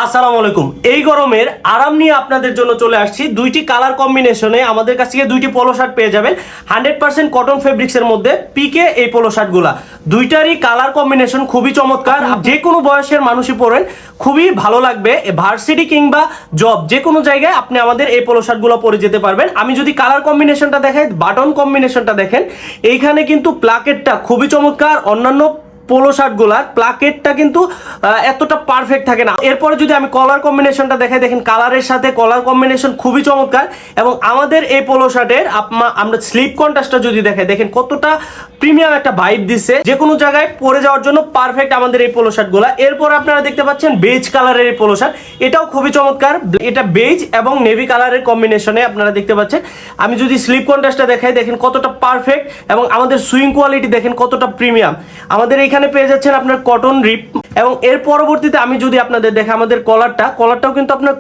আসসালামু আলাইকুম। এই গরমের আরাম নিয়ে আপনাদের জন্য চলে আসছি। দুইটি কালার কম্বিনেশনে আমাদের কাছ থেকে দুইটি পোলো শার্ট পেয়ে যাবেন 100% কটন ফেব্রিক্সের মধ্যে। পিকে এই পোলো শার্টগুলা দুইটারই কালার কম্বিনেশন খুবই চমৎকার। যে কোনো বয়সের মানুষই পরেন খুবই ভালো লাগবে। ভার্সিটি কিংবা জব যে কোনো জায়গায় আপনি আমাদের এই পোলো শার্টগুলো পরে যেতে পারবেন। আমি যদি কালার কম্বিনেশনটা দেখাই, বাটন কম্বিনেশনটা দেখেন, এইখানে কিন্তু প্লাকেটটা খুবই চমৎকার। অন্যান্য পোলো শার্টগুলার প্লাকেটটা কিন্তু এতটা পারফেক্ট থাকে না। এরপরে যদি আমি কলার কম্বিনেশনটা দেখাই, দেখেন কালারের সাথে কলার কম্বিনেশন খুবই চমৎকার। এবং আমাদের এই পোলো শার্টের আমরা স্লিপ কন্ট্রাস্টটা যদি দেখাই, দেখেন কতটা প্রিমিয়াম একটা ভাইব দিচ্ছে। যে কোনো জায়গায় পরে যাওয়ার জন্য পারফেক্ট আমাদের এই পোলো শার্টগুলা। এরপর আপনারা দেখতে পাচ্ছেন বেজ কালারের এই পোলো শার্ট, এটাও খুবই চমৎকার। এটা বেজ এবং নেভি কালারের কম্বিনেশনে আপনারা দেখতে পাচ্ছেন। আমি যদি স্লিপ কন্ট্রাস্টটা দেখাই, দেখেন কতটা পারফেক্ট এবং আমাদের সুইং কোয়ালিটি দেখেন কতটা প্রিমিয়াম। আমাদের এখানে পেয়ে যাচ্ছেন আপনার কটন রিপ। এবং এর পরবর্তীতে আমি যদি আপনাদের দেখে আমাদের কলারটাও কিন্তু আপনার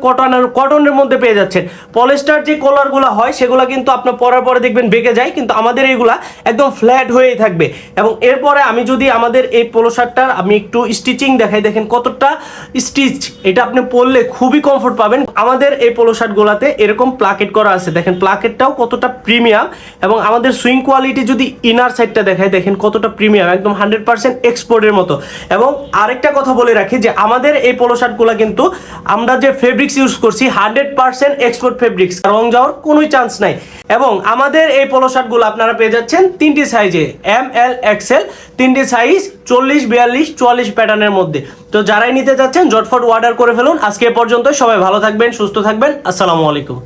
কটনের মধ্যে পেয়ে যাচ্ছেন। পলিস্টার যে কলারগুলো হয় সেগুলো কিন্তু আপনার পরার পরে দেখবেন বেঁকে যায়, কিন্তু আমাদের এইগুলা একদম ফ্ল্যাট হয়েই থাকবে। এবং এরপরে আমি যদি আমাদের এই পোলো শার্টটার আমি একটু স্টিচিং দেখাই, দেখেন কতটা স্টিচ, এটা আপনি পরলে খুবই কমফোর্ট পাবেন। আমাদের এই পোলো শার্টগুলোতে এরকম প্লাকেট করা আছে, দেখেন প্লাকেটটাও কতটা প্রিমিয়াম। এবং আমাদের সুইং কোয়ালিটি যদি ইনার সাইডটা দেখায়, দেখেন কতটা প্রিমিয়াম, একদম 100% এক্সপোর্টের মতো। এবং আরেকটা কথা বলে রাখি যে আমাদের এই পোলো শার্টগুলো কিন্তু আমরা যে ফেব্রিক্স ইউজ করছি 100% এক্সপোর্ট ফেব্রিক্স, রং যাওয়ার কোনো চান্স নাই। এবং আমাদের এই পোলো শার্টগুলো আপনারা পেয়ে যাচ্ছেন তিনটি সাইজে, ML XL, তিনটি সাইজ 40, 42, 44 প্যাটার্নের মধ্যে। তো যারাই নিতে যাচ্ছেন ঝটফট অর্ডার করে ফেলুন। আজকে এ পর্যন্ত, সবাই ভালো থাকবেন, সুস্থ থাকবেন। আসসালামু আলাইকুম।